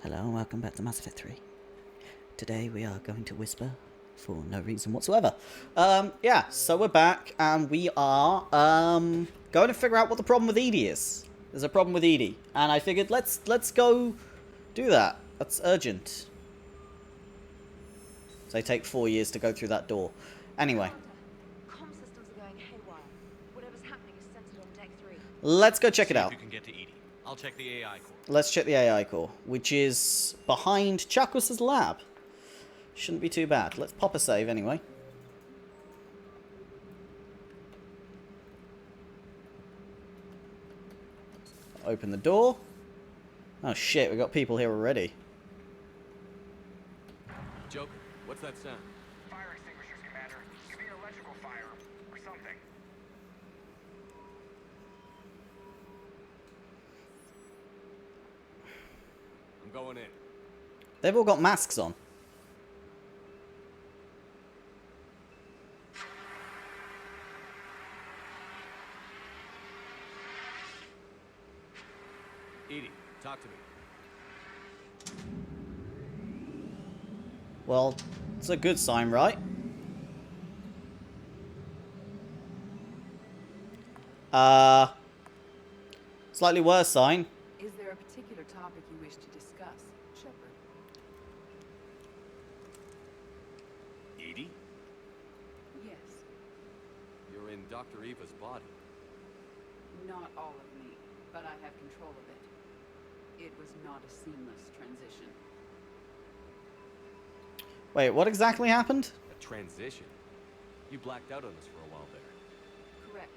Hello and welcome back to Mass Effect 3. Today we are going to whisper for no reason whatsoever. Yeah, so we're back and we are going to figure out what the problem with Edie is. There's a problem with Edie, and I figured let's go do that. That's urgent. So they take 4 years to go through that door. Anyway, Comm systems are going haywire. Whatever's happening is centered on Deck 3. let's go check it See out. if you can get to Edie. I'll check the AI core. Let's check the AI core, which is behind Chakras' lab. Shouldn't be too bad. Let's pop a save anyway. Open the door. Oh shit, we got people here already. Joker, what's that sound? Fire extinguishers, Commander. Could be an electrical fire or something. I'm going in. They've all got masks on. Edie, talk to me. Well, it's a good sign, right? Slightly worse sign. Is there a particular topic you wish to discuss, Shepard? Edie? Yes. You're in Dr. Eva's body. Not all of me, but I have control of it. It was not a seamless transition. Wait, what exactly happened? A transition? You blacked out on us for a while there. Correct.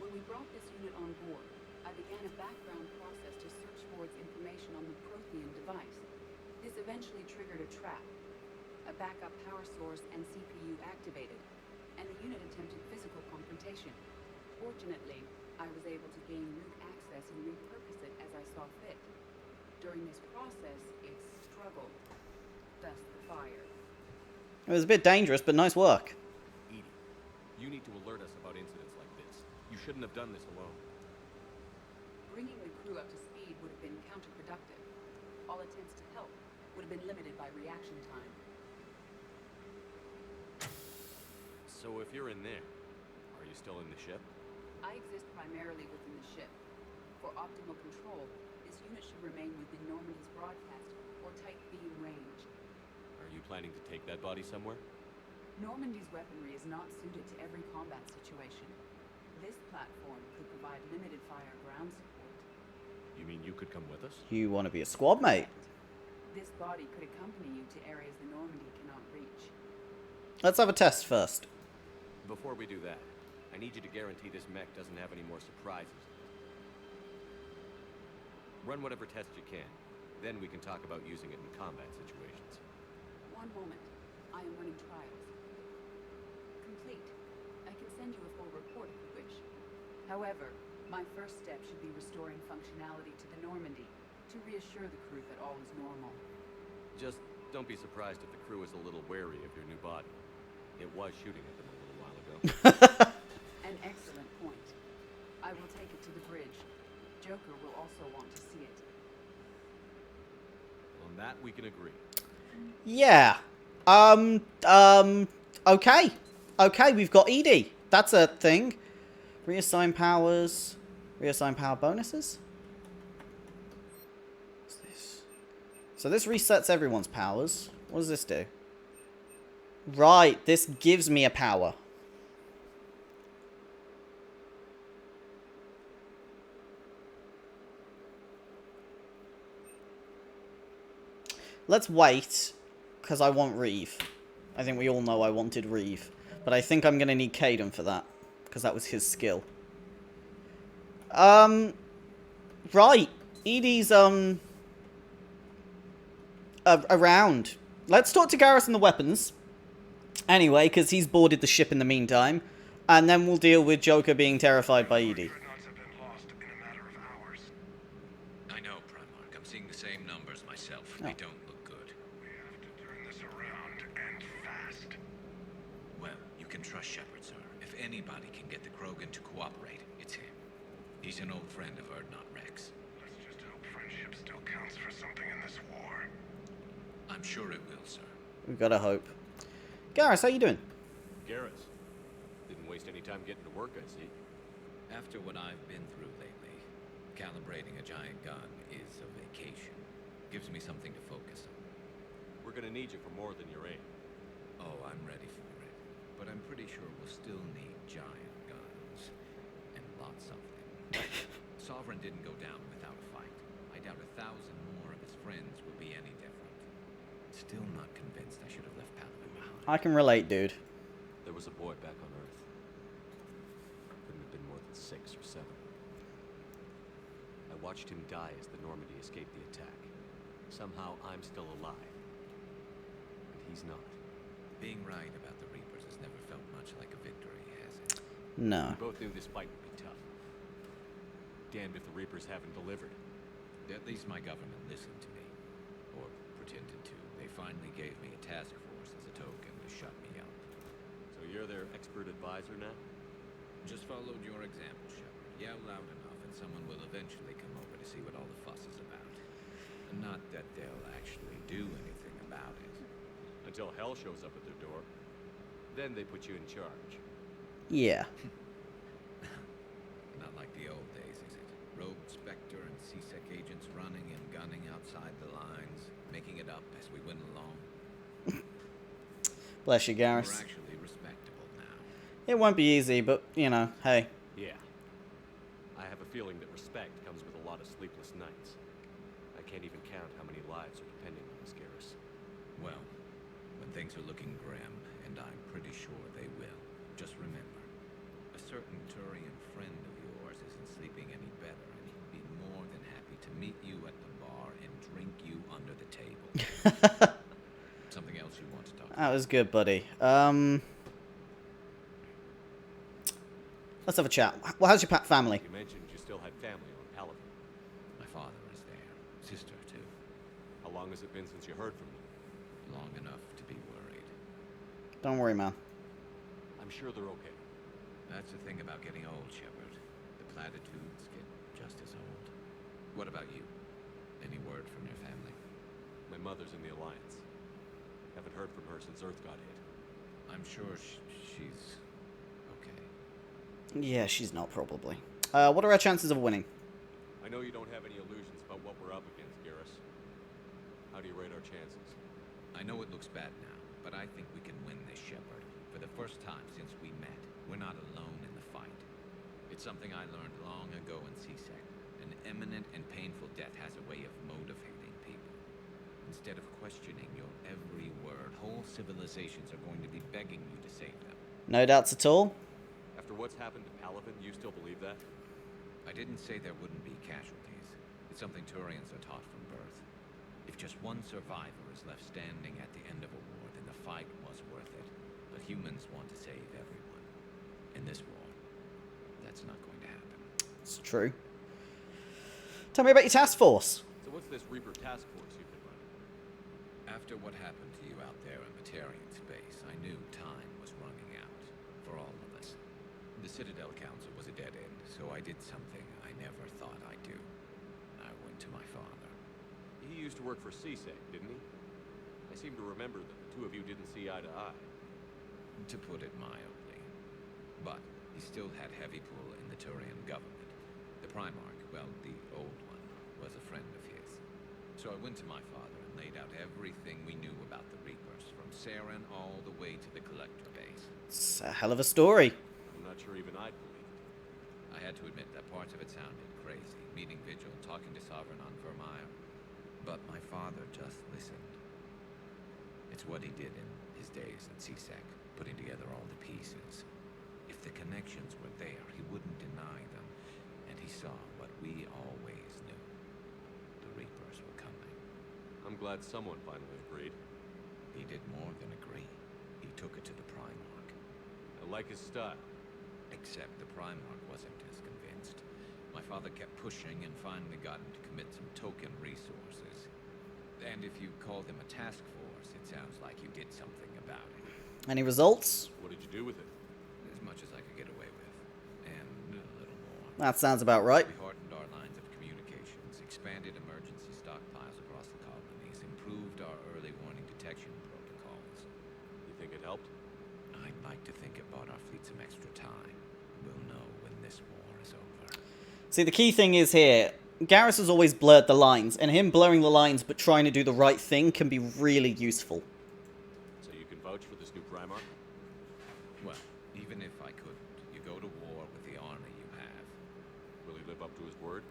When we brought this unit on board, I began a background process to search for its information on the Prothean device. This eventually triggered a trap. A backup power source and CPU activated, and the unit attempted physical confrontation. Fortunately, I was able to gain root access and repurpose it as I saw fit. During this process, it struggled. Thus the fire. It was a bit dangerous, but nice work. Edie, you need to alert us about incidents like this. You shouldn't have done this alone. Bringing the crew up to speed would have been counterproductive. All attempts to help would have been limited by reaction time. So if you're in there, are you still in the ship? I exist primarily within the ship. For optimal control, this unit should remain within Normandy's broadcast or tight beam range. Are you planning to take that body somewhere? Normandy's weaponry is not suited to every combat situation. This platform could provide limited fire ground support. You mean you could come with us? You want to be a squad mate? This body could accompany you to areas the Normandy cannot reach. Let's have a test first. Before we do that, I need you to guarantee this mech doesn't have any more surprises. Run whatever tests you can. Then we can talk about using it in combat situations. One moment. I am running trials. Complete. I can send you a full report if you wish. However, my first step should be restoring functionality to the Normandy to reassure the crew that all is normal. Just don't be surprised if the crew is a little wary of your new body. It was shooting at them a little while ago. An excellent point. I will take it to the bridge. Joker will also want to see it. On that, we can agree. Yeah. Okay. Okay, we've got Edie. That's a thing. Reassign powers. Reassign power bonuses. What's this? So this resets everyone's powers. What does this do? Right, this gives me a power. Let's wait, because I want Reeve. I think we all know I wanted Reeve. But I think I'm going to need Caden for that, because that was his skill. Right. Edie's, around. Let's talk to Garrus and the weapons. Anyway, because he's boarded the ship in the meantime. And then we'll deal with Joker being terrified by Edie. Dreadnoughts have been lost in a matter of hours. I know, Primarch. I'm seeing the same numbers myself. Oh. They don't look good. We have to turn this around and fast. Well, you can trust Shepard, sir. If anybody can get the Krogan to cooperate, it's him. He's an old friend of Erdnot Rex. Let's just hope friendship still counts for something in this war. I'm sure it will, sir. We've got to hope. Garrus, how you doing? Garrus, didn't waste any time getting to work, I see. After what I've been through lately, calibrating a giant gun is a vacation. Gives me something to focus on. We're gonna need you for more than your aim. Oh, I'm ready for it. But I'm pretty sure we'll still need giant guns. And lots of them. Sovereign didn't go down without a fight. I doubt 1,000 more of his friends will be any different. Still not convinced I should have left Palaven behind. I can relate, dude. There was a boy back on Earth. Couldn't have been more than 6 or 7. I watched him die as the Normandy escaped the attack. Somehow I'm still alive. And he's not. Being right about the Reapers has never felt much like a victory, has it? No. We both knew this fight would be tough. Damned if the Reapers haven't delivered. At least my government listened to me. Or pretended to. They finally gave me a task force as a token to shut me up. So you're their expert advisor now? Just followed your example, Shepard. Yell loud enough and someone will eventually come over to see what all the fuss is about. And not that they'll actually do anything about it. Until hell shows up at their door. Then they put you in charge. Yeah. Not like the old days, is it? Rogue Spectre and C-Sec agents running and gunning outside the lines, making it up as we went along. Bless you, We're Garrus. actually respectable now. It won't be easy, but, you know, hey. Yeah. I have a feeling that respect comes with a lot of sleepless nights. I can't even count how many lives are depending on this, Garrus. Well, when things are looking grim, and I'm pretty sure they will, just remember, a certain Turian friend of yours isn't sleeping any better, and he'd be more than happy to meet you at the bar and drink you under the table. Something else you want to talk about? That was good, buddy. Let's have a chat. Well, how's your family? You mentioned you still had family on Palaven. My father is there. Sister, too. How long has it been since you heard from them? Long enough to be worried. Don't worry, man. I'm sure they're okay. That's the thing about getting old, Shepard. The platitudes get just as old. What about you? Any word from your family? My mother's in the Alliance. Haven't heard from her since Earth got hit. I'm sure she's okay. Yeah, she's not, probably. What are our chances of winning? I know you don't have any illusions about what we're up against, Garrus. How do you rate our chances? I know it looks bad now, but I think we can win this, Shepard. For the first time since we met, we're not alone in the fight. It's something I learned long ago in C-Sec. An imminent and painful death has a way of motivating people. Instead of questioning your every word, whole civilizations are going to be begging you to save them. No doubts at all? After what's happened to Palaven, you still believe that? I didn't say there wouldn't be casualties. It's something Turians are taught from birth. If just one survivor is left standing at the end of a war, then the fight was worth it. But humans want to save everyone. In this war, that's not going to happen. It's true. Tell me about your task force. So what's this Reaper task force you've been running? After what happened to you out there in Batarian space, I knew time was running out for all of us. The Citadel Council was a dead end, so I did something I never thought I'd do. I went to my father. He used to work for C-Sec, didn't he? I seem to remember that the two of you didn't see eye to eye. To put it mildly. But he still had heavy pull in the Turian government. The Primarch, well, the old one, was a friend of his. So I went to my father and laid out everything we knew about the Reapers, from Saren all the way to the Collector base. It's a hell of a story. I'm not sure even I'd believe it. I had to admit that parts of it sounded crazy, meeting Vigil, talking to Sovereign on Vermeer. But my father just listened. It's what he did in his days at C-Sec, putting together all the pieces. If the connections were there, he wouldn't deny them, and he saw what we always knew. The Reapers were coming. I'm glad someone finally agreed. He did more than agree. He took it to the Primarch. I like his style. Except the Primarch wasn't as convinced. My father kept pushing and finally got him to commit some token resources. And if you call them a task force, it sounds like you did something about it. Any results? What did you do with it? As much as I could get away with. And a little more. That sounds about right. We hardened our lines of communications, expanded emergency stockpiles across the colonies, improved improved our early warning detection protocols. You think it helped? I'd like to think it bought our fleet some extra time. We'll know when this war is over. See, the key thing is here, Garrus has always blurred the lines, and him blurring the lines but trying to do the right thing can be really useful. So you can vouch for this new Primarch? Well, even if I couldn't, you go to war with the army you have. Will he live up to his word?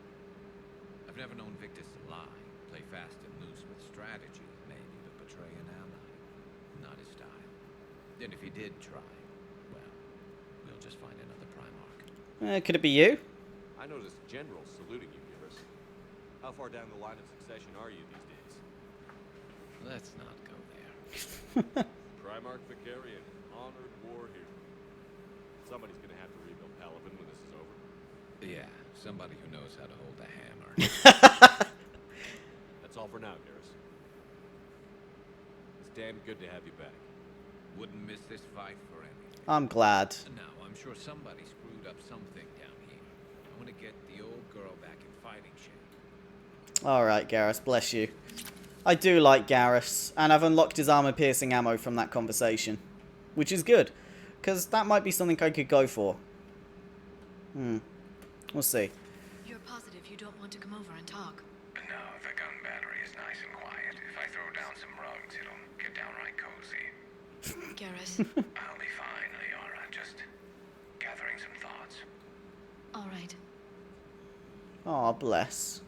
I've never known Victus to lie. Play fast and loose with strategy, maybe, but betray an ally. Not his style. And if he did try, well, we'll just find another Primarch. Could it be you? I noticed generals saluting you, Garrus. How far down the line of succession are you these days? Let's not go there. Primarch Vicarian, honored war hero. Somebody's gonna have to rebuild Palaven when this is over. Yeah, somebody who knows how to hold a hammer. That's all for now, Garrus. It's damn good to have you back. Wouldn't miss this fight for anything. I'm glad. Now, I'm sure somebody screwed up something down here. I want to get the old girl back in fighting shape. Alright, Garrus, bless you. I do like Garrus, and I've unlocked his armor-piercing ammo from that conversation. Which is good, because that might be something I could go for. We'll see. You're positive you don't want to come over and talk? No, the gun battery is nice and quiet. If I throw down some rugs, it'll get downright cozy. Garrus. I'll be fine, Leora. Just gathering some thoughts. All right. Oh, bless.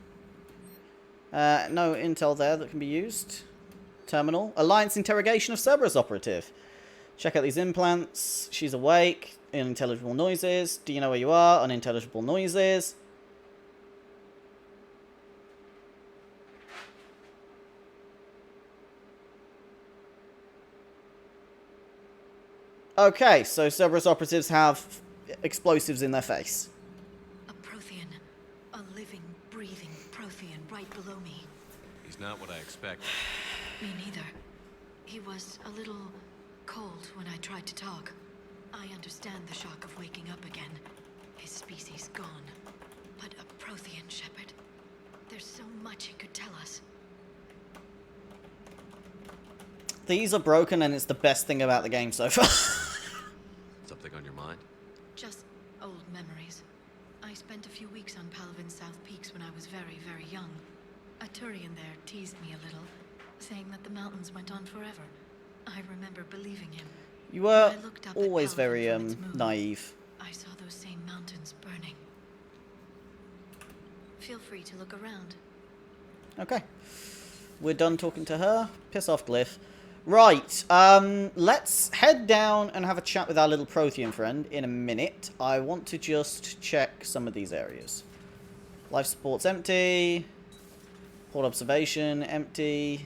No intel there that can be used. Terminal. Alliance interrogation of Cerberus operative. Check out these implants. She's awake. Unintelligible noises. Do you know where you are? Unintelligible noises. Okay, so Cerberus operatives have explosives in their face. A Prothean. A living, breathing Prothean right below me. He's not what I expect. Me neither. He was a little cold when I tried to talk. I understand the shock of waking up again. His species gone. But a Prothean shepherd. There's so much he could tell us. These are broken and it's the best thing about the game so far. Something on your mind? Just old memories. I spent a few weeks on Palaven's South Peaks when I was very, very young. A Turian there teased me a little, saying that the mountains went on forever. I remember believing him. You were When I looked up at always Palaven very from its moon, naive. I saw those same mountains burning. Feel free to look around. Okay. We're done talking to her. Piss off, Glyph. Right, let's head down and have a chat with our little Prothean friend in a minute. I want to just check some of these areas. Life support's empty. Port observation, empty.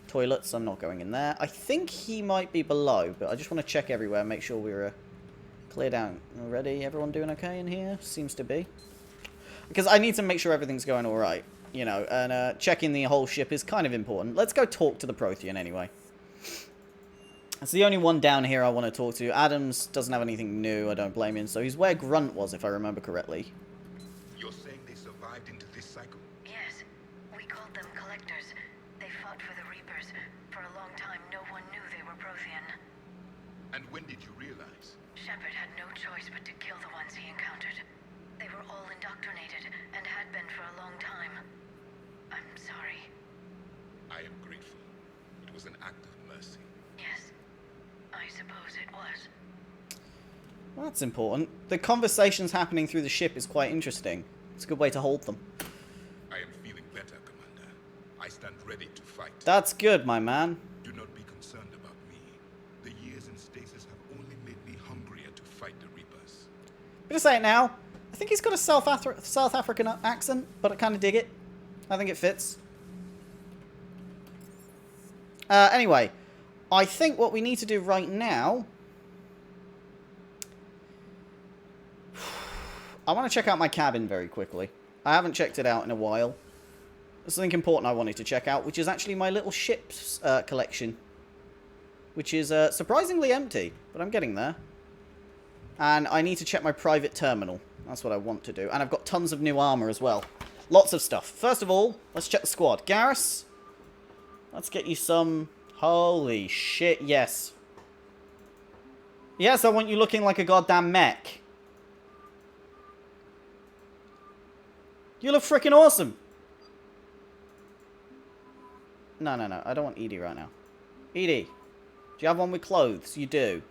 Toilets, I'm not going in there. I think he might be below, but I just want to check everywhere, make sure we're clear down. Already, everyone doing okay in here? Seems to be. Because I need to make sure everything's going alright. You know, and checking the whole ship is kind of important. Let's go talk to the Prothean anyway. It's the only one down here I want to talk to. Adams doesn't have anything new, I don't blame him. So he's where Grunt was, if I remember correctly. You're saying they survived into this cycle? Yes, we called them collectors. They fought for the Reapers. For a long time, no one knew they were Prothean. And when did you realize? Shepard had no choice but to kill the ones he encountered. They were all indoctrinated, and had been for a long time. I'm sorry. I am grateful. It was an act of mercy. Yes, I suppose it was. Well, that's important. The conversations happening through the ship is quite interesting. It's a good way to hold them. I am feeling better, Commander. I stand ready to fight. That's good, my man. Do not be concerned about me. The years in stasis have only made me hungrier to fight the Reapers. I'm gonna say it now. I think he's got a South African accent, but I kind of dig it. I think it fits. Anyway, I think what we need to do right now... I want to check out my cabin very quickly. I haven't checked it out in a while. There's something important I wanted to check out, which is actually my little ship's collection. Which is surprisingly empty, but I'm getting there. And I need to check my private terminal. That's what I want to do. And I've got tons of new armor as well. Lots of stuff. First of all, let's check the squad. Garrus. Let's get you some... Holy shit, yes. Yes, I want you looking like a goddamn mech. You look freaking awesome. No, no, no. I don't want Edie right now. Edie, do you have one with clothes? You do.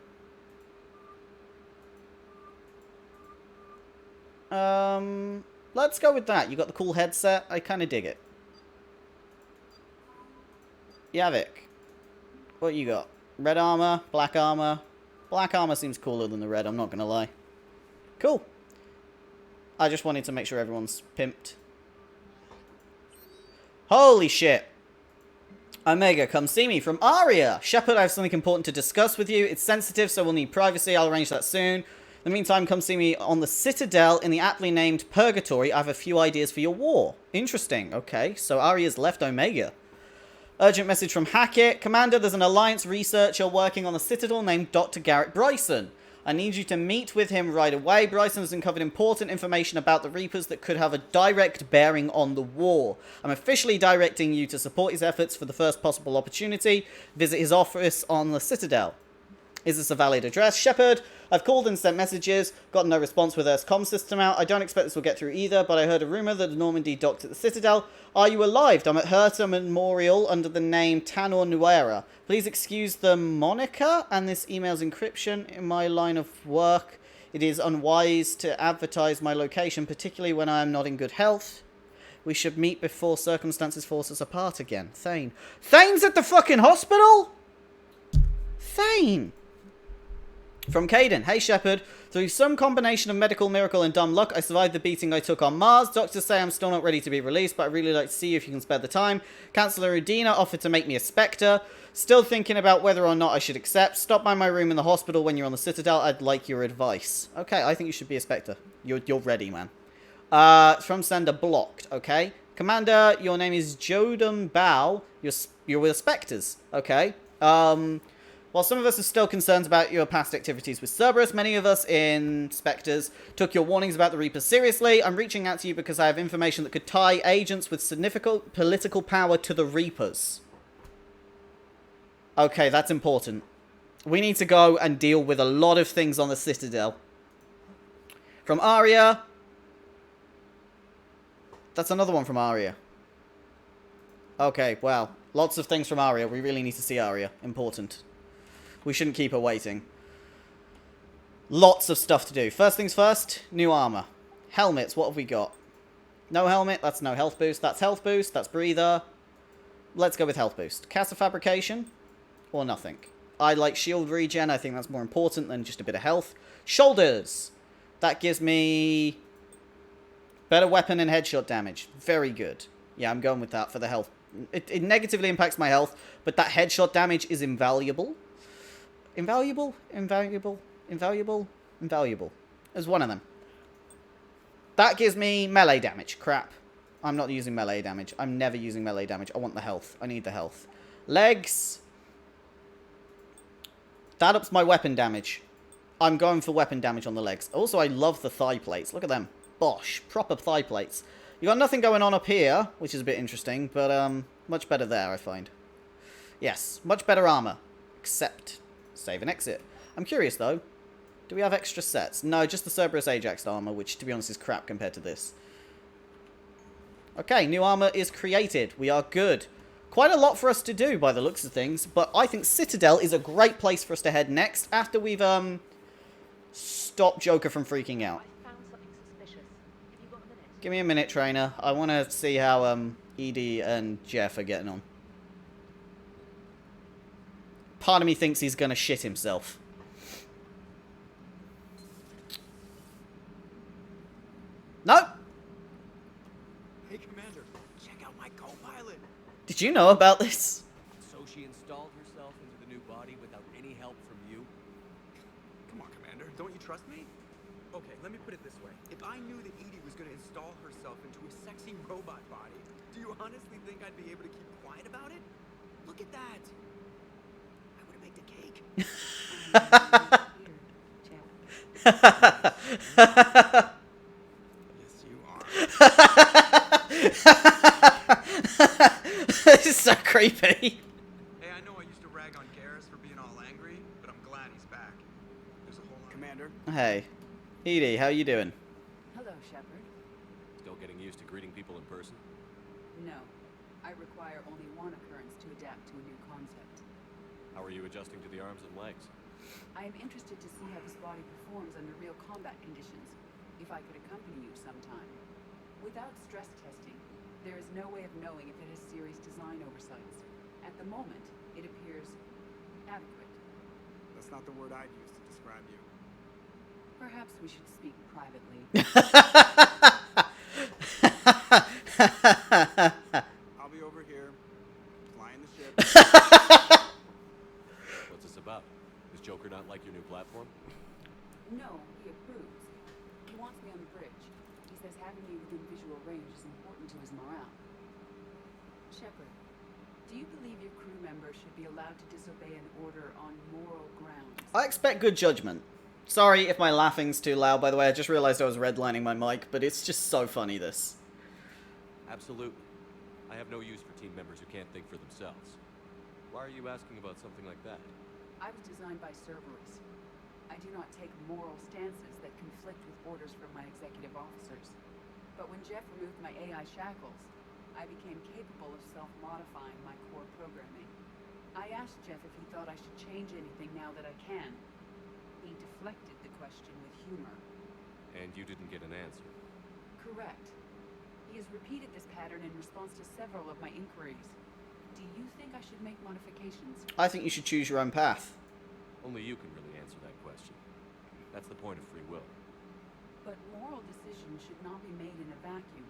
Let's go with that. You got the cool headset. I kind of dig it. Yavik, what you got? Red armor, black armor. Black armor seems cooler than the red, I'm not going to lie. Cool. I just wanted to make sure everyone's pimped. Holy shit. Omega, come see me. From Aria. Shepard, I have something important to discuss with you. It's sensitive, so we'll need privacy. I'll arrange that soon. In the meantime, come see me on the Citadel in the aptly named Purgatory. I have a few ideas for your war. Interesting. Okay, so Aria's left Omega. Urgent message from Hackett. Commander, there's an Alliance researcher working on the Citadel named Dr. Garrett Bryson. I need you to meet with him right away. Bryson has uncovered important information about the Reapers that could have a direct bearing on the war. I'm officially directing you to support his efforts for the first possible opportunity. Visit his office on the Citadel. Is this a valid address? Shepard, I've called and sent messages, got no response with Earth's comm system out. I don't expect this will get through either, but I heard a rumour that the Normandy docked at the Citadel. Are you alive? I'm at Herta Memorial under the name Tanor Nuera. Please excuse the moniker and this email's encryption. In my line of work, it is unwise to advertise my location, particularly when I am not in good health. We should meet before circumstances force us apart again. Thane. Thane's at the fucking hospital? Thane. From Caden. Hey Shepard, through some combination of medical miracle and dumb luck, I survived the beating I took on Mars. Doctors say I'm still not ready to be released, but I'd really like to see you if you can spare the time. Councillor Udina offered to make me a Spectre. Still thinking about whether or not I should accept. Stop by my room in the hospital when you're on the Citadel. I'd like your advice. Okay, I think you should be a Spectre. You're ready, man. From sender blocked, okay? Commander, your name is Jodam Bao. You're with Spectres, okay? While some of us are still concerned about your past activities with Cerberus, many of us in Spectres took your warnings about the Reapers seriously. I'm reaching out to you because I have information that could tie agents with significant political power to the Reapers. Okay, that's important. We need to go and deal with a lot of things on the Citadel. From Aria. That's another one from Aria. Okay, well, lots of things from Aria. We really need to see Aria. Important. We shouldn't keep her waiting. Lots of stuff to do. First things first, new armor. Helmets, what have we got? No helmet, that's no health boost. That's health boost, that's breather. Let's go with health boost. Cast of fabrication, or nothing. I like shield regen, I think that's more important than just a bit of health. Shoulders. That gives me better weapon and headshot damage. Very good. Yeah, I'm going with that for the health. It negatively impacts my health, but that headshot damage is invaluable. Invaluable? Invaluable? Invaluable? Invaluable. There's one of them. That gives me melee damage. Crap. I'm not using melee damage. I'm never using melee damage. I want the health. I need the health. Legs. That ups my weapon damage. I'm going for weapon damage on the legs. Also, I love the thigh plates. Look at them. Bosh. Proper thigh plates. You got nothing going on up here, which is a bit interesting, but much better there, I find. Yes, much better armor. Except... save and exit. I'm curious, though. Do we have extra sets? No, just the Cerberus Ajax armor, which, to be honest, is crap compared to this. Okay, new armor is created. We are good. Quite a lot for us to do, by the looks of things, but I think Citadel is a great place for us to head next, after we've, stopped Joker from freaking out. I found something suspicious. Have you got a minute? Give me a minute, trainer. I want to see how, Edie and Jeff are getting on. Part of me thinks he's gonna shit himself. No! Hey, Commander, check out my co-pilot. Did you know about this? So she installed herself into the new body without any help from you? Come on, Commander. Don't you trust me? Okay, let me put it this way. If I knew that Edie was going to install herself into a sexy robot body, do you honestly think I'd be able to keep quiet about it? Look at that. I would have made the cake. Yes, you are. This is so creepy. Hey, I know I used to rag on Garrus for being all angry, but I'm glad he's back. There's a whole lot. Commander. Hey. Edie, how you doing? Hello, Shepard. Still getting used to greeting people in person? No. I require only one occurrence to adapt to a new concept. How are you adjusting to the arms and legs? I am interested to see how this body performs under real combat conditions, if I could accompany you sometime. Without stress testing, there is no way of knowing if it has serious design oversights. At the moment, it appears adequate. That's not the word I'd use to describe you. Perhaps we should speak privately. I'll be over here, flying the ship. What's this about? Does Joker not like your new platform? No, he approves. He wants me on the bridge. He says having me within visual range is important to his morale. Shepard, do you believe your crew members should be allowed to disobey an order on moral grounds? I expect good judgment. Sorry if my laughing's too loud, by the way. I just realized I was redlining my mic, but it's just so funny, this. Absolutely. I have no use for team members who can't think for themselves. Why are you asking about something like that? I was designed by Cerberus. I do not take moral stances that conflict with orders from my executive officers. But when Jeff removed my AI shackles, I became capable of self-modifying my core programming. I asked Jeff if he thought I should change anything now that I can. He deflected the question with humor. And you didn't get an answer. Correct. He has repeated this pattern in response to several of my inquiries. Do you think I should make modifications? I think you should choose your own path. Only you can really answer that question. That's the point of free will. But moral decisions should not be made in a vacuum.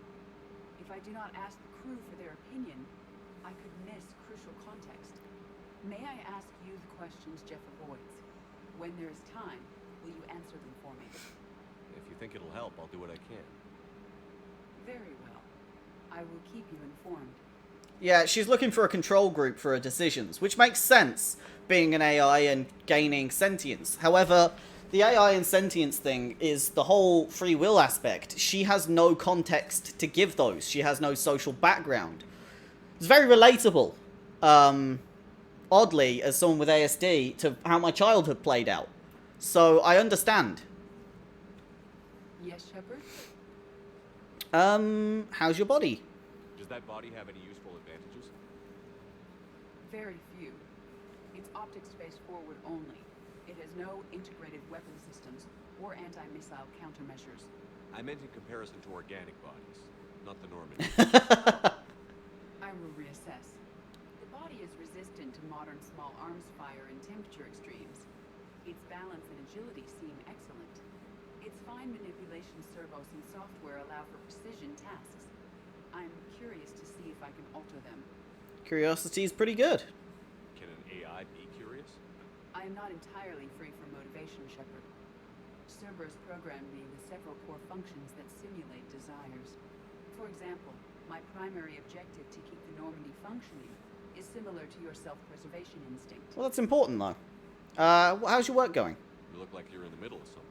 If I do not ask the crew for their opinion, I could miss crucial context. May I ask you the questions Jeff avoids? When there is time, will you answer them for me? If you think it'll help, I'll do what I can. Very well. I will keep you informed. Yeah, she's looking for a control group for her decisions, which makes sense, being an AI and gaining sentience. However, the AI and sentience thing is the whole free will aspect. She has no context to give those. She has no social background. It's very relatable, oddly, as someone with ASD, to how my childhood played out. So, I understand. Yes, Shepard? How's your body? Does that body have any useful advantages? Very few. It's optic space forward only. It has no integrated weapon systems or anti-missile countermeasures. I meant in comparison to organic bodies, not the Norman. I will reassess. The body is resistant to modern small arms fire and temperature extremes. Its balance and agility seem excellent. Its fine manipulation servos and software allow for precision tasks. I'm curious to see if I can alter them. Curiosity is pretty good. Can an AI be curious? I am not entirely free from motivation, Shepard. Cerberus programmed me with several core functions that simulate desires. For example, my primary objective to keep the Normandy functioning is similar to your self-preservation instinct. Well, that's important, though. How's your work going? You look like you're in the middle of something.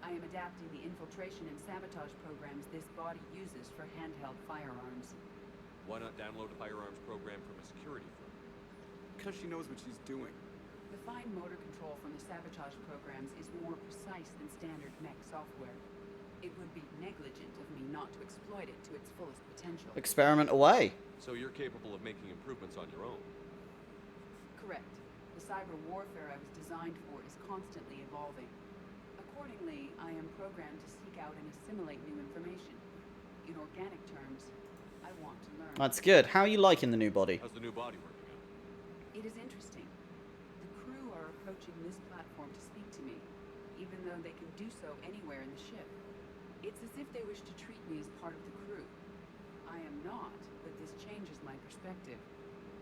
I am adapting the infiltration and sabotage programs this body uses for handheld firearms. Why not download a firearms program from a security firm? Because she knows what she's doing. The fine motor control from the sabotage programs is more precise than standard mech software. It would be negligent of me not to exploit it to its fullest potential. Experiment away. So you're capable of making improvements on your own? Correct. The cyber warfare I was designed for is constantly evolving. Accordingly, I am programmed to seek out and assimilate new information. In organic terms, I want to learn. That's good. How are you liking the new body? How's the new body working out? It is interesting. The crew are approaching this platform to speak to me, even though they can do so anywhere in the ship. It's as if they wish to treat me as part of the crew. I am not, but this changes my perspective.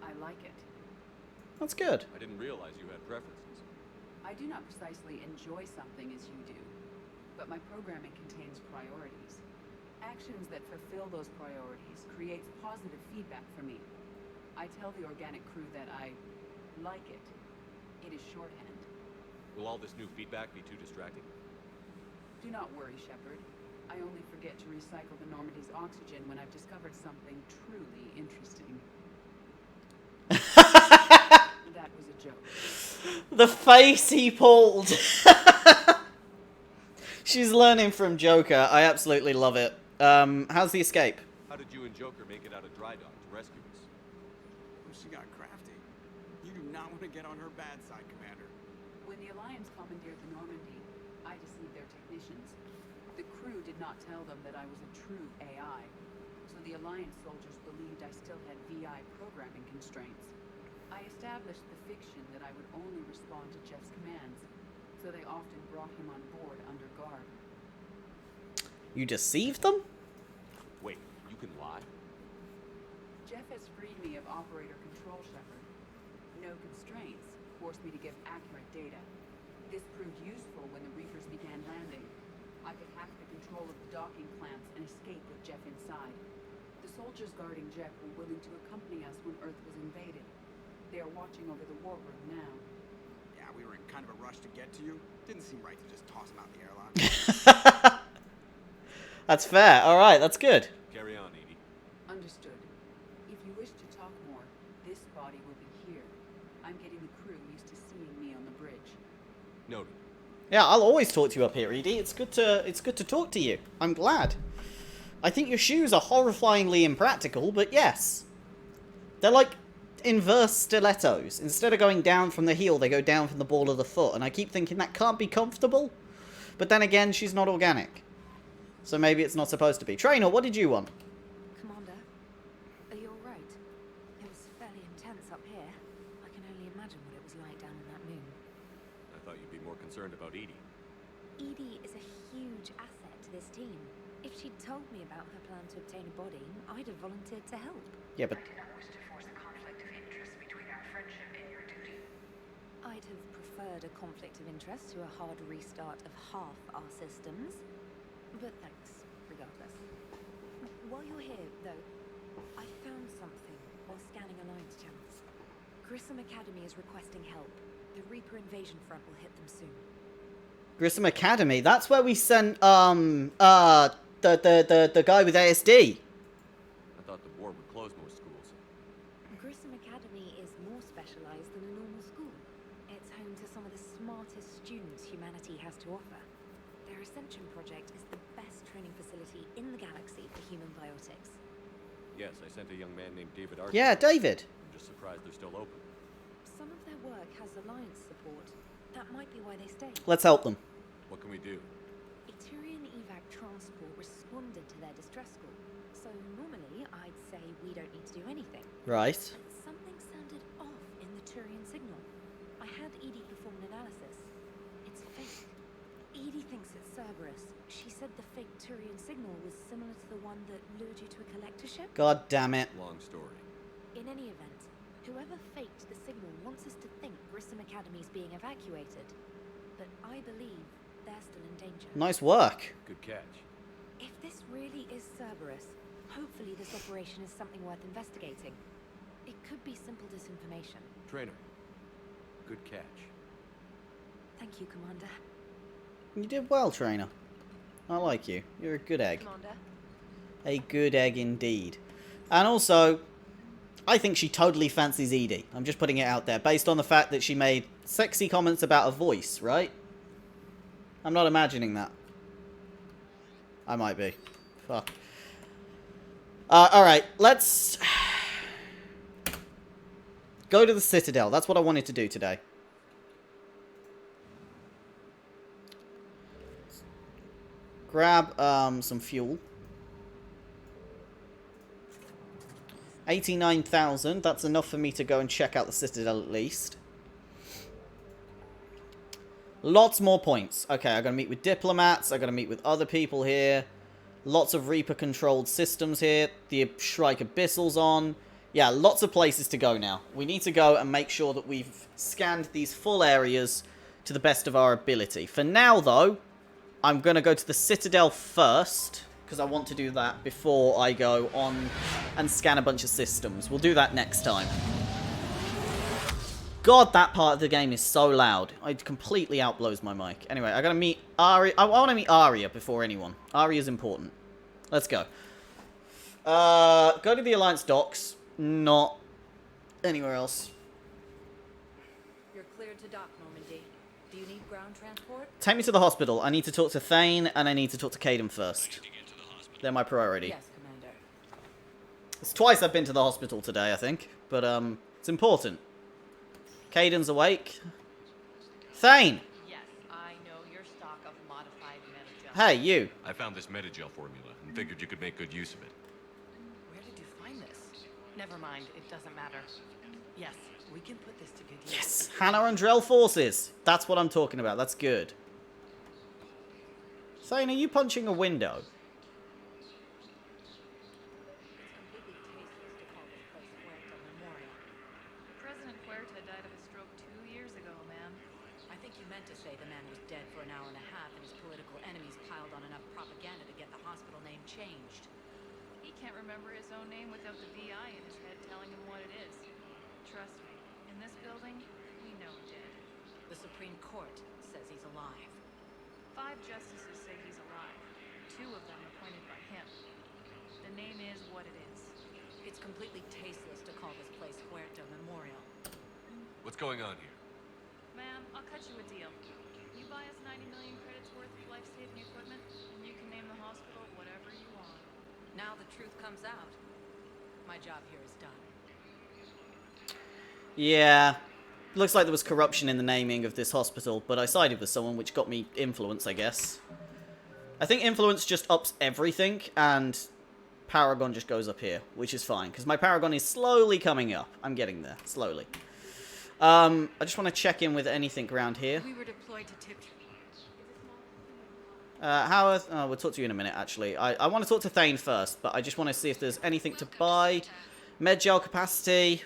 I like it. That's good. I didn't realize you had preferences. I do not precisely enjoy something as you do, but my programming contains priorities. Actions that fulfill those priorities creates positive feedback for me. I tell the organic crew that I like it. It is shorthand. Will all this new feedback be too distracting? Do not worry, Shepard. I only forget to recycle the Normandy's oxygen when I've discovered something truly interesting. The face he pulled. She's learning from Joker. I absolutely love it. How's the escape? How did you and Joker make it out of dry dock to rescue us? Well, she got crafty. You do not want to get on her bad side, Commander. When the Alliance commandeered the Normandy, I deceived their technicians. The crew did not tell them that I was a true AI, so the Alliance soldiers believed I still had VI programming constraints. I established the fiction that I would only respond to Jeff's commands, so they often brought him on board under guard. You deceived them? Wait, you can lie? Jeff has freed me of operator control, Shepard. No constraints forced me to give accurate data. This proved useful when the Reapers began landing. I could hack the control of the docking clamps and escape with Jeff inside. The soldiers guarding Jeff were willing to accompany us when Earth was invaded. They are watching over the war room now. Yeah, we were in kind of a rush to get to you. Didn't seem right to just toss him out the airlock. That's fair. Alright, that's good. Carry on, Edie. Understood. If you wish to talk more, this body will be here. I'm getting the crew used to seeing me on the bridge. Noted. Yeah, I'll always talk to you up here, Edie. It's good to talk to you. I'm glad. I think your shoes are horrifyingly impractical, but yes. They're like inverse stilettos. Instead of going down from the heel, they go down from the ball of the foot, and I keep thinking that can't be comfortable. But then again, she's not organic. So maybe it's not supposed to be. Trainer, what did you want? Commander, are you alright? It was fairly intense up here. I can only imagine what it was like down on that moon. I thought you'd be more concerned about Edie. Edie is a huge asset to this team. If she'd told me about her plan to obtain a body, I'd have volunteered to help. Yeah, but... I do not wish to force a conflict of interest between our friendship and your duty. I'd have preferred a conflict of interest to a hard restart of half our systems. But thanks, regardless. While you're here, though, I found something while scanning Alliance channels. Grissom Academy is requesting help. The Reaper invasion front will hit them soon. Grissom Academy? That's where we sent, the guy with ASD. I thought the war would close most schools. Grissom Academy is more specialized than a normal school. It's home to some of the smartest students humanity has to offer. Their Ascension project is the best training facility in the galaxy for human biotics. Yes, I sent a young man named David Archer. Yeah, David. I'm just surprised they're still open. Some of their work has Alliance support. That might be why they stayed. Let's help them. What can we do? Iturian evac transport responded to their distress call. So normally, I'd say we don't need to do anything. Right. But something sounded off in the Turian signal. I had Edie perform an analysis. It's fake. Edie thinks it's Cerberus. She said the fake Turian signal was similar to the one that lured you to a collector ship. God damn it. Long story. In any event, whoever faked the signal wants us to think Grissom Academy is being evacuated. But I believe they're still in danger. Nice work. Good catch. If this really is Cerberus, hopefully this operation is something worth investigating. It could be simple disinformation. Trainer. Good catch. Thank you, Commander. You did well, Trainer. I like you. You're a good egg. Commander. A good egg indeed. And also, I think she totally fancies Edie. I'm just putting it out there, based on the fact that she made sexy comments about a voice, right? I'm not imagining that. I might be. Fuck. Alright, let's go to the Citadel. That's what I wanted to do today. Grab some fuel. 89,000. That's enough for me to go and check out the Citadel at least. Lots more points. Okay, I gotta meet with diplomats. I gotta meet with other people here. Lots of Reaper-controlled systems here. The Shrike Abyssal's on. Yeah, lots of places to go now. We need to go and make sure that we've scanned these full areas to the best of our ability. For now, though, I'm gonna go to the Citadel first, because I want to do that before I go on and scan a bunch of systems. We'll do that next time. God, that part of the game is so loud. It completely outblows my mic. Anyway, I gotta meet Aria. I want to meet Aria before anyone. Aria's important. Let's go. Go to the Alliance docks. Not anywhere else. You're cleared to dock, Normandy. Do you need ground transport? Take me to the hospital. I need to talk to Thane, and I need to talk to Caden first. They're my priority. Yes, Commander. It's twice I've been to the hospital today, I think. But, it's important. Caden's awake. Thane! Yes, I know your stock of modified metagel. Hey, you. I found this metagel formula and figured you could make good use of it. Where did you find this? Never mind, it doesn't matter. Yes, we can put this to good use. Yes! Hannah and Drell forces. That's what I'm talking about. That's good. Thane, are you punching a window? President Huerta died of a stroke 2 years ago, ma'am. I think you meant to say the man was dead for an hour and a half and his political enemies piled on enough propaganda to get the hospital name changed. He can't remember his own name without the VI in his head telling him what it is. Trust me, in this building, we know dead. The Supreme Court says he's alive. 5 justices say he's alive. 2 of them appointed by him. The name is what it is. It's completely tasteless to call this place Huerta Memorial. What's going on here? Ma'am, I'll cut you a deal. You buy us 90 million credits worth of life-saving equipment, and you can name the hospital whatever you want. Now the truth comes out. My job here is done. Yeah. Looks like there was corruption in the naming of this hospital, but I sided with someone, which got me influence, I guess. I think influence just ups everything, and Paragon just goes up here, which is fine, because my Paragon is slowly coming up. I'm getting there, slowly. I just want to check in with anything around here. We were deployed to Tip. Howard, we'll talk to you in a minute, actually. I want to talk to Thane first, but I just want to see if there's anything to buy. Medgel capacity.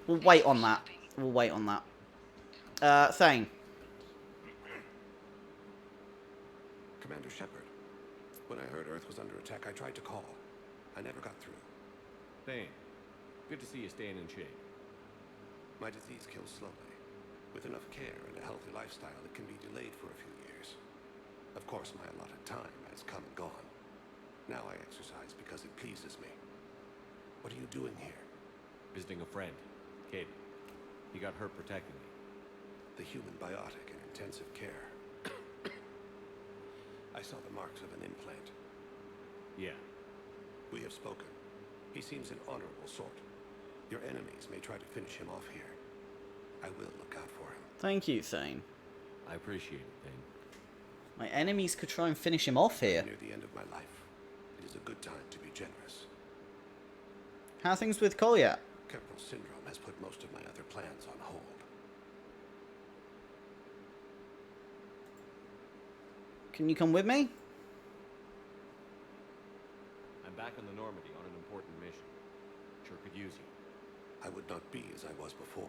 We'll wait on that. We'll wait on that. Thane. Commander Shepard, when I heard Earth was under attack, I tried to call. I never got through. Thane, good to see you staying in shape. My disease kills slowly. With enough care and a healthy lifestyle, it can be delayed for a few years. Of course, my allotted time has come and gone. Now I exercise because it pleases me. What are you doing here? Visiting a friend, Caden. He got hurt protecting me. The human biotic in intensive care. I saw the marks of an implant. Yeah. We have spoken. He seems an honorable sort. Your enemies may try to finish him off here. I will look out for him. Thank you, Thane. I appreciate it, Thane. My enemies could try and finish him off here. Near the end of my life, it is a good time to be generous. How are things with Kolyat? Kepral syndrome has put most of my other plans on hold. Can you come with me? I'm back on the Normandy on an important mission. Sure could use you. I would not be as I was before.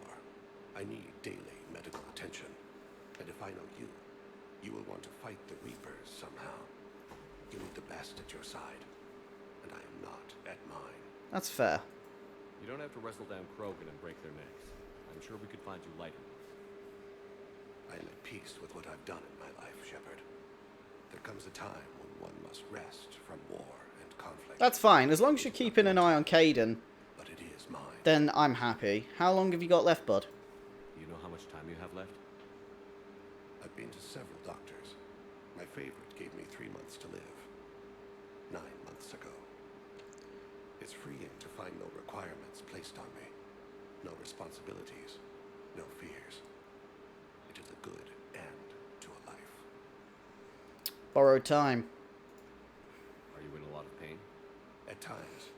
I need daily medical attention. And if I know you, you will want to fight the Reapers somehow. You need the best at your side. And I am not at mine. That's fair. You don't have to wrestle down Krogan and break their necks. I'm sure we could find you lighter. I am at peace with what I've done in my life, Shepard. There comes a time when one must rest from war and conflict. That's fine. As long as you're keeping an eye on Caden, But it is mine. then I'm happy. How long have you got left, bud? You know how much time you have left? I've been to several doctors. My favorite gave me 3 months to live. 9 months ago. It's freeing to find no requirements placed on me. No responsibilities. No fears. It is a good end to a life. Borrowed time. Are you in a lot of pain? At times,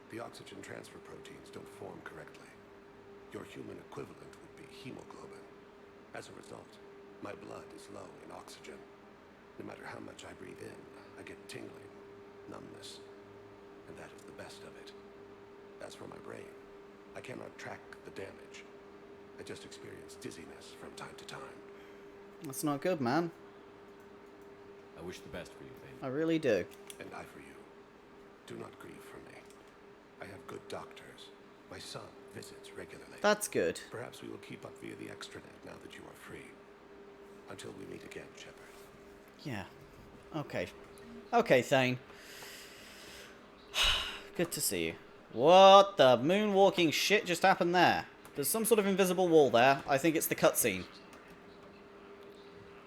the oxygen transfer proteins don't form correctly. Your human equivalent would be hemoglobin. As a result, my blood is low in oxygen. No matter how much I breathe in, I get tingling, numbness, and that is the best of it. As for my brain, I cannot track the damage. I just experience dizziness from time to time. That's not good, man. I wish the best for you, Thane. I really do. And I for you. Do not grieve for me. I have good doctors. My son visits regularly. That's good. Perhaps we will keep up via the extranet now that you are free. Until we meet again, Shepard. Yeah. Okay. Okay, Thane. Good to see you. What the moonwalking shit just happened there? There's some sort of invisible wall there. I think it's the cutscene.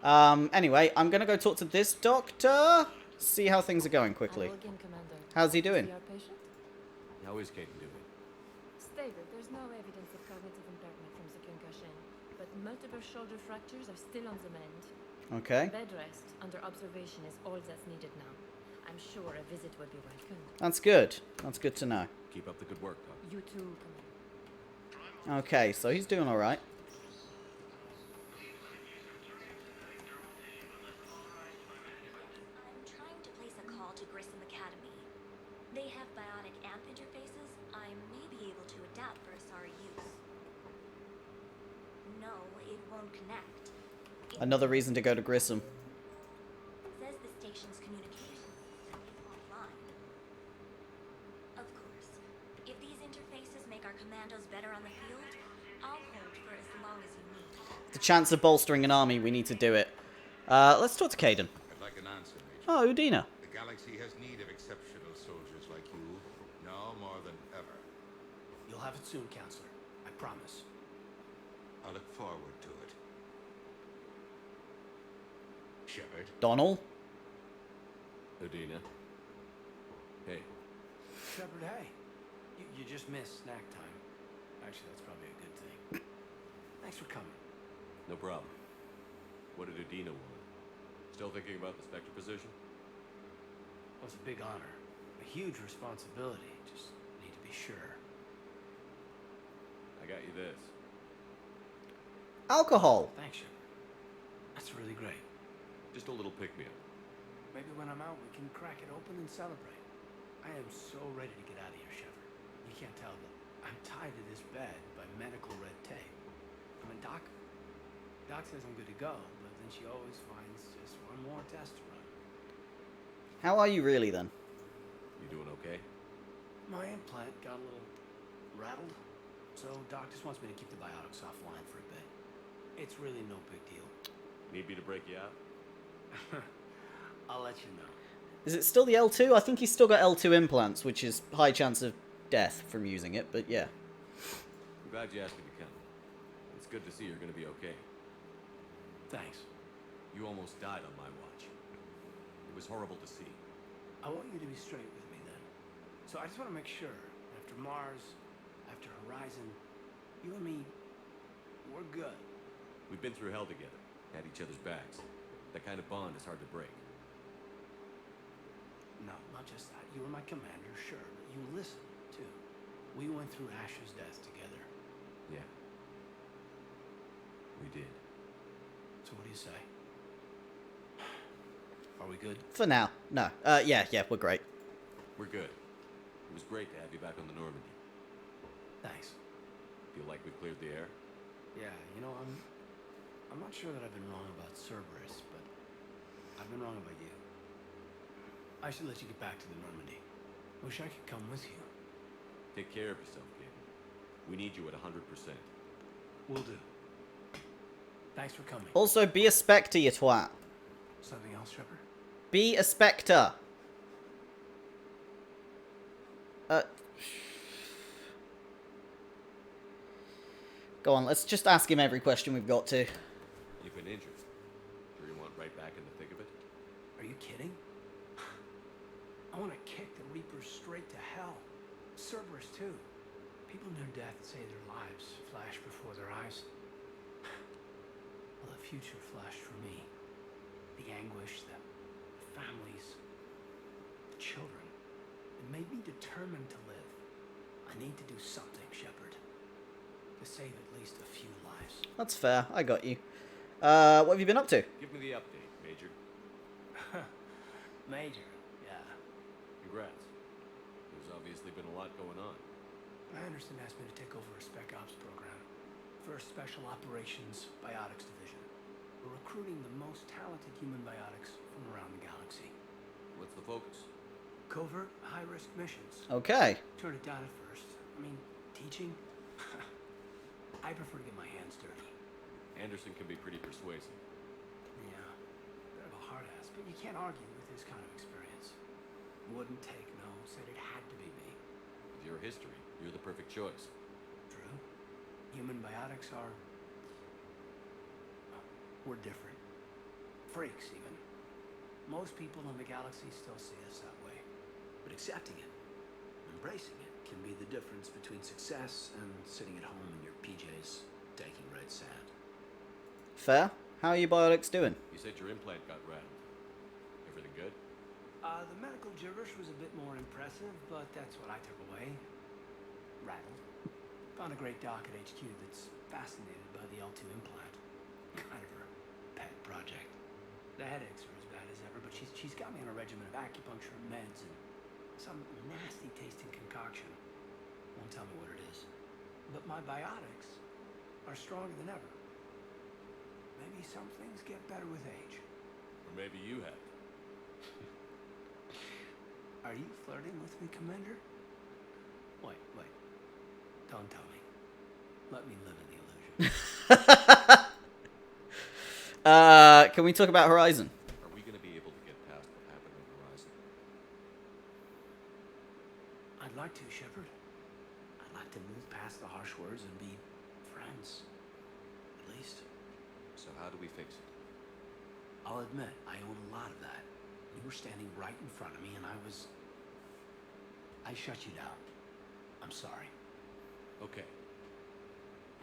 Anyway, I'm gonna go talk to this doctor. See how things are going quickly. Hello again, Commander. How's he doing? See our patient? How is Caden doing? Stable. There's no evidence of cognitive impairment from the concussion, but multiple shoulder fractures are still on the mend. Okay. Bed rest under observation is all that's needed now. I'm sure a visit will be welcome. That's good. That's good to know. Keep up the good work, Doc. You too, Commander. Okay, so he's doing alright. I'm trying to place a call to Grissom Academy. They have biotic amp interfaces I may be able to adapt for Asari use. No, it won't connect. Another reason to go to Grissom. Says the station's communications system is offline. Of course, if these interfaces make our commandos better on the field, I'll hold for as long as you need. The chance of bolstering an army, we need to do it. Let's talk to Caden. I'd like an answer, Major. Oh, Udina. The galaxy has need of exceptional soldiers like you, now more than ever. You'll have it soon, Counselor. I promise. I look forward to it. Shepard. Donald. Udina. Hey. Shepard, hey. You just missed snack time. Actually, that's probably a good thing. Thanks for coming. No problem. What did Udina want? Still thinking about the Spectre position? Well, it's a big honor. A huge responsibility. Just need to be sure. I got you this. Alcohol. Thanks, Shepard. That's really great. Just a little pick-me-up. Maybe when I'm out, we can crack it open and celebrate. I am so ready to get out of here, Shepard. You can't tell, but I'm tied to this bed by medical red tape. I mean, Doc says I'm good to go, but then she always finds just one more test to run. How are you really, then? You doing okay? My implant got a little rattled, so Doc just wants me to keep the biotics offline for a bit. It's really no big deal. Need me to break you out? I'll let you know. Is it still the L2? I think he's still got L2 implants, which is high chance of death from using it, but yeah. I'm glad you asked me to come. It's good to see you're gonna be okay. Thanks. You almost died on my watch. It was horrible to see. I want you to be straight with me then. So I just want to make sure, after Mars, after Horizon, you and me, we're good. We've been through hell together, had each other's backs. That kind of bond is hard to break. No, not just that. You were my commander, sure, but you listened, too. We went through Ash's death together. Yeah. We did. So what do you say? Are we good? For now. No. Yeah, we're great. We're good. It was great to have you back on the Normandy. Thanks. Feel like we cleared the air? Yeah, you know, I'm not sure that I've been wrong about Cerberus, but I've been wrong about you. I should let you get back to the Normandy. Wish I could come with you. Take care of yourself, kid. We need you at 100%. Will do. Thanks for coming. Also, be a Spectre, you twat. Something else, Shepard? Be a Spectre. Go on, let's just ask him every question we've got to. You've been injured. Sure you want right back in the thick of it? Are you kidding? I want to kick the Reapers straight to hell. Cerberus, too. People near death say their lives flash before their eyes. Well, the future flashed for me. The anguish, the families, the children. It made me determined to live. I need to do something, Shepard. To save at least a few lives. That's fair. I got you. What have you been up to? Give me the update, Major. Major, yeah. Congrats. There's obviously been a lot going on. Anderson asked me to take over a Spec Ops program for Special Operations Biotics Division. We're recruiting the most talented human biotics from around the galaxy. What's the focus? Covert, high-risk missions. Okay. Turned it down at first. I mean, teaching? I prefer to get my hands dirty. Anderson can be pretty persuasive. Yeah, bit of a hard ass, but you can't argue with his kind of experience. Wouldn't take no, said it had to be me. With your history, you're the perfect choice. True. Human biotics are... we're different. Freaks, even. Most people in the galaxy still see us that way. But accepting it, embracing it, can be the difference between success and sitting at home in your PJs, taking red sand. Fair. How are you biotics doing? You said your implant got rattled. Everything good? The medical gibberish was a bit more impressive, but that's what I took away. Rattled. Found a great doc at HQ that's fascinated by the L2 implant. Kind of her pet project. The headaches are as bad as ever, but she's got me on a regimen of acupuncture and meds and some nasty tasting concoction. Won't tell me what it is. But my biotics are stronger than ever. Maybe some things get better with age. Or maybe you have. Are you flirting with me, Commander? Wait. Don't tell me. Let me live in the illusion. Can we talk about Horizon? Are we going to be able to get past what happened on Horizon? I'd like to, Shepard. I'd like to move past the harsh words and be friends. At least. So how do we fix it? I'll admit, I own a lot of that. You were standing right in front of me and I shut you down. I'm sorry. Okay.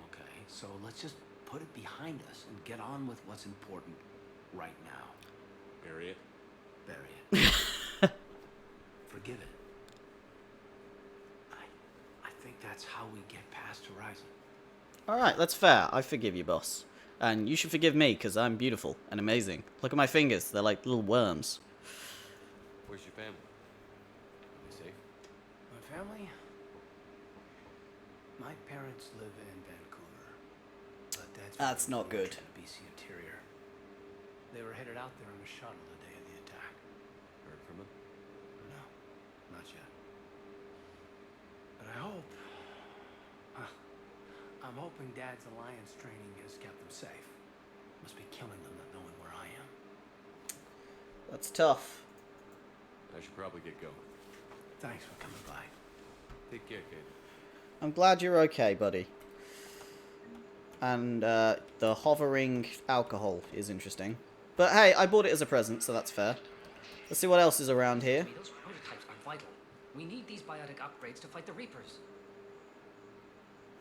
Okay, so let's just put it behind us and get on with what's important right now. Bury it? Bury it. Forgive it. I think that's how we get past Horizon. Alright, that's fair. I forgive you, boss. And you should forgive me, because I'm beautiful and amazing. Look at my fingers. They're like little worms. Where's your family? Are they safe? My family? My parents live in Vancouver. But That's not good. In the BC interior. They were headed out there on a shuttle the day of the attack. Heard from them? No, not yet. But I hope... I'm hoping Dad's Alliance training has kept them safe. Must be killing them not knowing where I am. That's tough. I should probably get going. Thanks for coming by. Take care, kid. I'm glad you're okay, buddy. And the hovering alcohol is interesting. But hey, I bought it as a present, so that's fair. Let's see what else is around here. Those prototypes are vital. We need these biotic upgrades to fight the Reapers.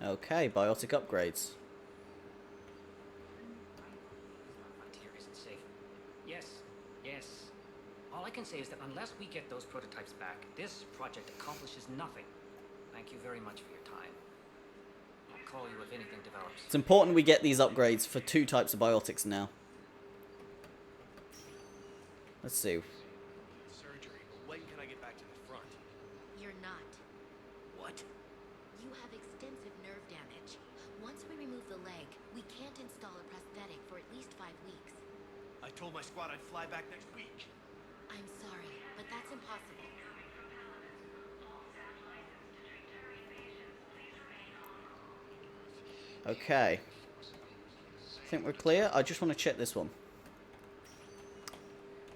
Okay, biotic upgrades. Frontier isn't safe. Yes. All I can say is that unless we get those prototypes back, this project accomplishes nothing. Thank you very much for your time. I'll call you if anything develops. It's important we get these upgrades for 2 types of biotics now. Let's see. Surgery. When can I get back to the front? You're not. What? You have extensive nerve damage. Once we remove the leg, we can't install a prosthetic for at least 5 weeks. I told my squad I'd fly back next week. I'm sorry, but that's impossible. Okay. Think we're clear? I just want to check this one.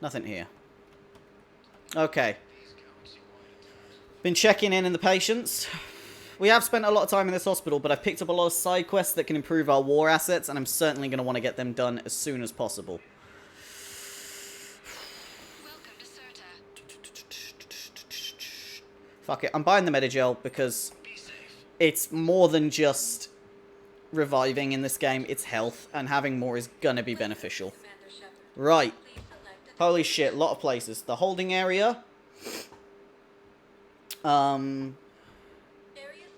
Nothing here. Okay. Been checking in the patients. We have spent a lot of time in this hospital, but I've picked up a lot of side quests that can improve our war assets, and I'm certainly going to want to get them done as soon as possible. Fuck it, I'm buying the Medigel because it's more than just reviving in this game, it's health, and having more is gonna be beneficial. Right. Holy shit, a lot of places. The holding area. Areas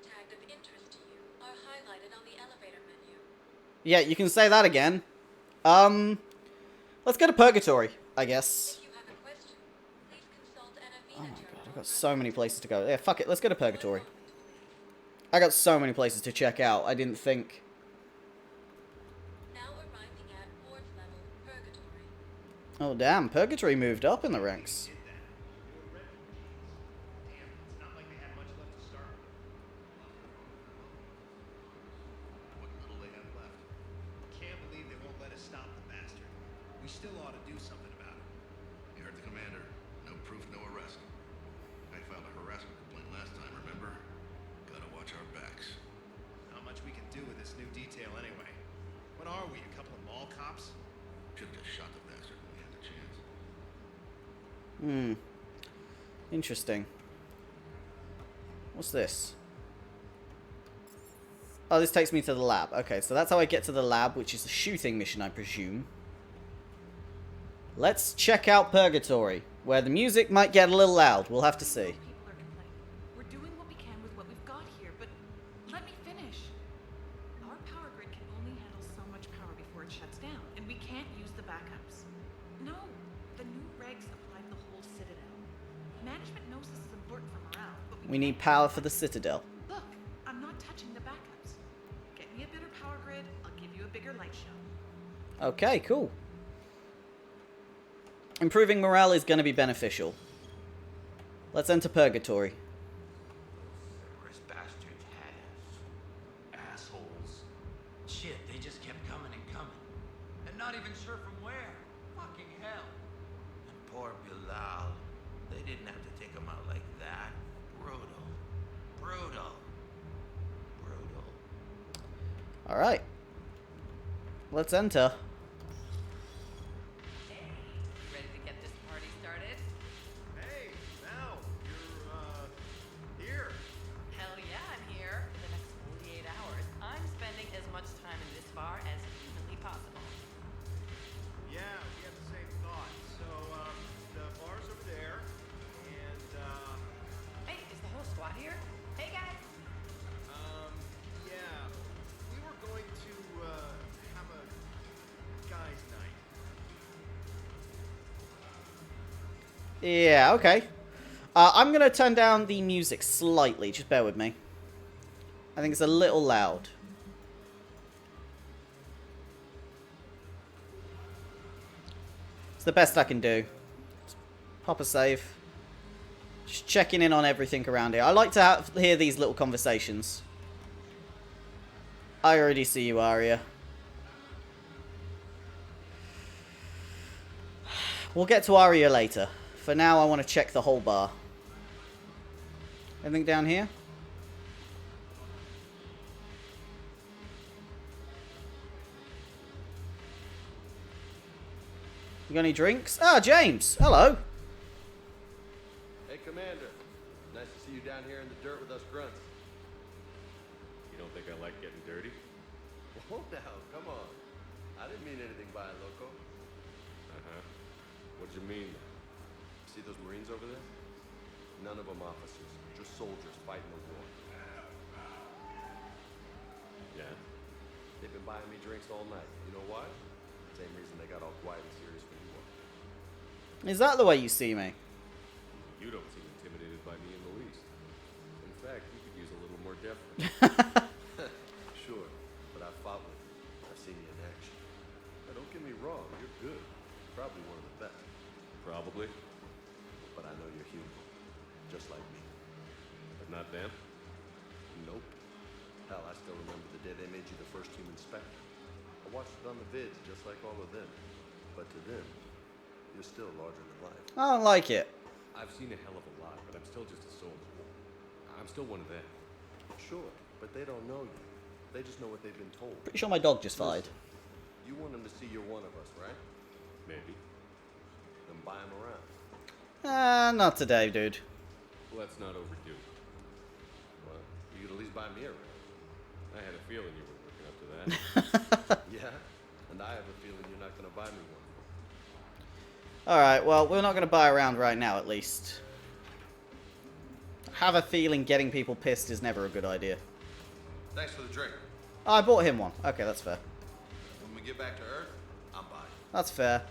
tagged of interest to you are highlighted on the elevator menu. Yeah, you can say that again. Let's go to Purgatory, I guess. Oh my god, I've got so many places to go. Yeah, fuck it, let's go to Purgatory. I got so many places to check out, I didn't think. Now arriving at fourth level, Purgatory. Oh damn, Purgatory moved up in the ranks. What little they have left. Can't believe they won't let us stop the bastard. We still ought to do something about it. You heard the commander. No proof, no arrest. I filed a harassment complaint last time, remember? Gotta watch our backs. Not much we can do with this Should've just shot the bastard when we had the chance. Interesting. What's this? Oh, this takes me to the lab. Okay, so that's how I get to the lab, which is a shooting mission, I presume. Let's check out Purgatory, where the music might get a little loud. We'll have to see. People are complaining. We're doing what we can with what we've got here, but let me finish. Our power grid can only handle so much power before it shuts down, and we can't use the backups. No, the new regs apply to the whole Citadel. Management knows this is important for morale, but We need power for the Citadel. look, I'm not touching the backups. Get me a better power grid, I'll give you a bigger light show. Okay, cool. Improving morale is going to be beneficial. Let's enter Purgatory. Cerberus bastards had us. Assholes. Shit, they just kept coming and coming. And not even sure from where. Fucking hell. And poor Bilal. They didn't have to take him out like that. Brutal. Brutal. Brutal. Alright. Let's enter. Ready to get this party started? Hey, now you're here. Hell yeah, I'm here. For the next 48 hours, I'm spending as much time in this bar as humanly possible. Yeah, we had the same thought. So the bar's over there, and Hey, is the whole squad here? Hey guys! yeah, we were going to have a guys' night. Yeah, okay. I'm going to turn down the music slightly. Just bear with me. I think it's a little loud. It's the best I can do. Just pop a save. Just checking in on everything around here. I like to hear these little conversations. I already see you, Arya. We'll get to Arya later. For now, I want to check the whole bar. Anything down here? You got any drinks? Ah, James. Hello. Hey, Commander. Nice to see you down here in the dirt with us grunts. You don't think I like getting dirty? Well, now, come on. I didn't mean anything by it, Loco. Uh-huh. What'd you mean? See those Marines over there? None of them officers, just soldiers fighting the war. Yeah? They've been buying me drinks all night. You know why? Same reason they got all quiet and serious when you walked in. Is that the way you see me? You don't seem intimidated by me in the least. In fact, you could use a little more deference. Sure, but I've fought with you. I've seen you in action. Now, don't get me wrong, you're good. Probably one of the best. Probably. But I know you're human. Just like me. But not them? Nope. Hell, I still remember the day they made you the first human Spectre. I watched it on the vids, just like all of them. But to them, you're still larger than life. I don't like it. I've seen a hell of a lot, but I'm still just a soldier. I'm still one of them. Sure, but they don't know you. They just know what they've been told. Pretty sure my dog just fired. You want them to see you're one of us, right? Maybe. Then buy them around. Not today, dude. Let's not overdo it. Well, you could at least buy me around. I had a feeling you were working up to that. Yeah? And I have a feeling you're not going to buy me one. Alright, well, we're not going to buy around right now, at least. Have a feeling getting people pissed is never a good idea. Thanks for the drink. Oh, I bought him one. Okay, that's fair. When we get back to Earth, I'm buying. That's fair.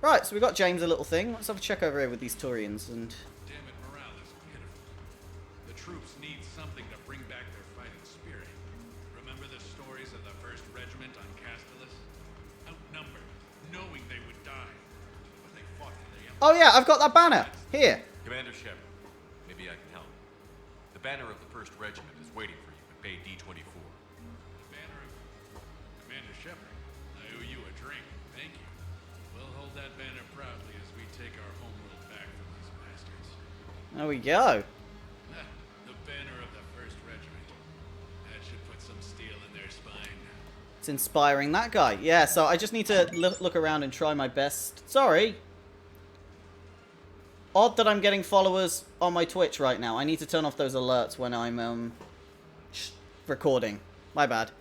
Right, so we got James a little thing. Let's have a check over here with these Turians and... Damn it, morale is pitiful. The troops need something to bring back their fighting spirit. Remember the stories of the 1st Regiment on Castellus? Outnumbered, knowing they would die. But they fought for the Empire. Oh yeah, I've got that banner. Here. Commander Shepard, maybe I can help. The banner of the 1st Regiment is waiting for you at Bay D-24. The banner of Commander Shepard. I owe you a drink. Thank you. We'll hold that banner proudly as we take our homeworld back from these bastards. There we go. The banner of the 1st Regiment. That should put some steel in their spine. It's inspiring that guy. Yeah, so I just need to look around and try my best. Sorry. Odd that I'm getting followers on my Twitch right now. I need to turn off those alerts when I'm recording. My bad.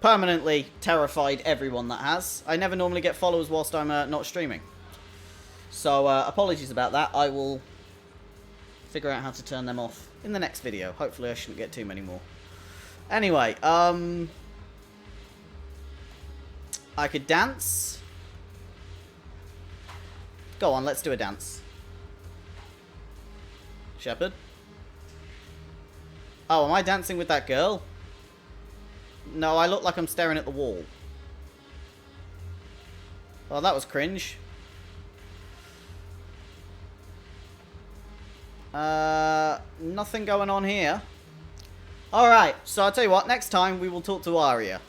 Permanently terrified everyone that has. I never normally get followers whilst I'm not streaming. So apologies about that. I will figure out how to turn them off in the next video. Hopefully I shouldn't get too many more. Anyway, I could dance. Go on, let's do a dance. Shepherd? Oh, am I dancing with that girl? No, I look like I'm staring at the wall. Oh, that was cringe. Nothing going on here. Alright, so I'll tell you what, next time we will talk to Arya.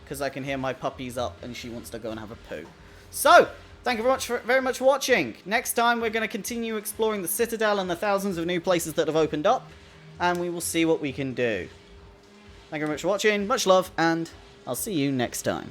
Because I can hear my puppy's up and she wants to go and have a poo. So, thank you very much for watching. Next time we're going to continue exploring the Citadel and the thousands of new places that have opened up. And we will see what we can do. Thank you very much for watching, much love, and I'll see you next time.